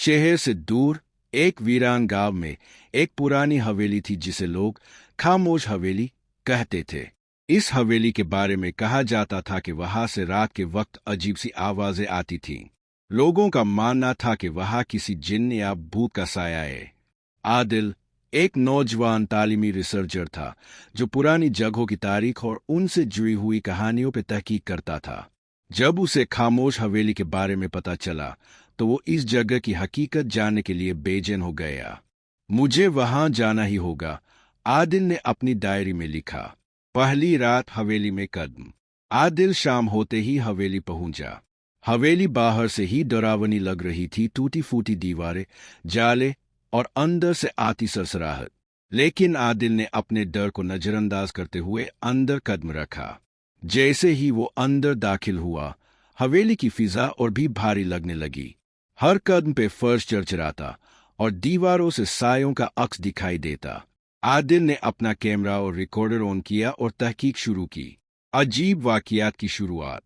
शहर से दूर एक वीरान गांव में एक पुरानी हवेली थी जिसे लोग खामोश हवेली कहते थे। इस हवेली के बारे में कहा जाता था कि वहां से रात के वक्त अजीब सी आवाजें आती थीं। लोगों का मानना था कि वहां किसी जिन्न या भूत का साया है। आदिल एक नौजवान तालीमी रिसर्चर था जो पुरानी जगहों की तारीख और उनसे जुड़ी हुई कहानियों पर तहकीक करता था। जब उसे खामोश हवेली के बारे में पता चला तो वो इस जगह की हकीकत जानने के लिए बेचैन हो गया। मुझे वहां जाना ही होगा, आदिल ने अपनी डायरी में लिखा। पहली रात हवेली में कदम। आदिल शाम होते ही हवेली पहुंचा। हवेली बाहर से ही डरावनी लग रही थी, टूटी फूटी दीवारें, जाले और अंदर से आती सरसराहट। लेकिन आदिल ने अपने डर को नजरअंदाज करते हुए अंदर कदम रखा। जैसे ही वो अंदर दाखिल हुआ, हवेली की फिजा और भी भारी लगने लगी। हर कदम पे फर्श चरचराता और दीवारों से सायों का अक्स दिखाई देता। आदिल ने अपना कैमरा और रिकॉर्डर ऑन किया और तहकीक शुरू की। अजीब वाकयात की शुरुआत।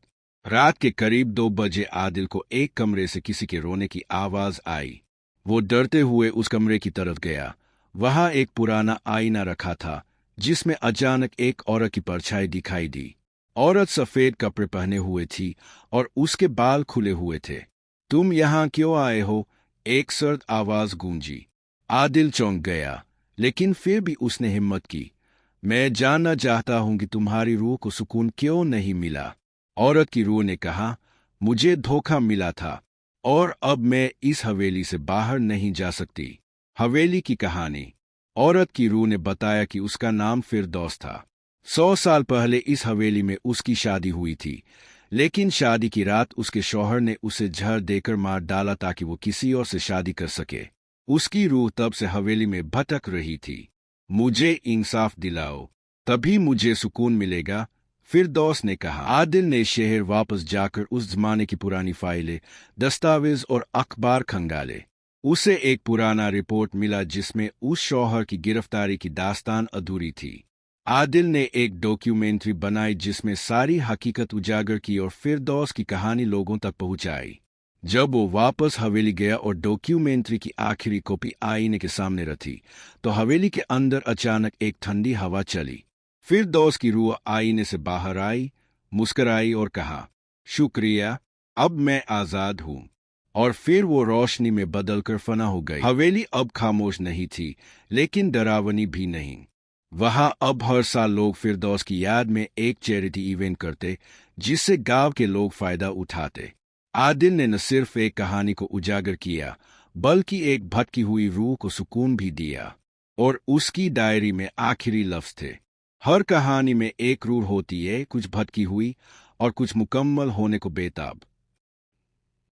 रात के करीब 2 बजे आदिल को एक कमरे से किसी के रोने की आवाज आई। वो डरते हुए उस कमरे की तरफ गया। वहां एक पुराना आईना रखा था जिसमें अचानक एक औरत की परछाई दिखाई दी। औरत सफेद कपड़े पहने हुए थी और उसके बाल खुले हुए थे। तुम यहां क्यों आए हो? एक सर्द आवाज गूंजी। आदिल चौंक गया, लेकिन फिर भी उसने हिम्मत की। मैं जानना चाहता हूं कि तुम्हारी रूह को सुकून क्यों नहीं मिला। औरत की रूह ने कहा, मुझे धोखा मिला था और अब मैं इस हवेली से बाहर नहीं जा सकती। हवेली की कहानी। औरत की रूह ने बताया कि उसका नाम फिरदौस था। 100 साल पहले इस हवेली में उसकी शादी हुई थी, लेकिन शादी की रात उसके शौहर ने उसे जहर देकर मार डाला ताकि वो किसी और से शादी कर सके। उसकी रूह तब से हवेली में भटक रही थी। मुझे इंसाफ दिलाओ, तभी मुझे सुकून मिलेगा, फिरदौस ने कहा। आदिल ने शहर वापस जाकर उस जमाने की पुरानी फाइलें, दस्तावेज और अखबार खंगाले। उसे एक पुराना रिपोर्ट मिला जिसमें उस शौहर की गिरफ्तारी की दास्तान अधूरी थी। आदिल ने एक डॉक्यूमेंट्री बनाई जिसमें सारी हकीकत उजागर की और फिरदौस की कहानी लोगों तक पहुंचाई। जब वो वापस हवेली गया और डॉक्यूमेंट्री की आखिरी कॉपी आईने के सामने रखी, तो हवेली के अंदर अचानक एक ठंडी हवा चली। फिरदौस की रूह आईने से बाहर आई, मुस्कुराई और कहा, शुक्रिया, अब मैं आजाद हूं। और फिर वो रोशनी में बदलकर फना हो गई। हवेली अब खामोश नहीं थी, लेकिन डरावनी भी नहीं। वहां अब हर साल लोग फिरदौस की याद में एक चैरिटी इवेंट करते, जिससे गांव के लोग फायदा उठाते। आदिल ने न सिर्फ एक कहानी को उजागर किया, बल्कि एक भटकी हुई रूह को सुकून भी दिया। और उसकी डायरी में आखिरी लफ्ज थे, हर कहानी में एक रूह होती है, कुछ भटकी हुई और कुछ मुकम्मल होने को बेताब।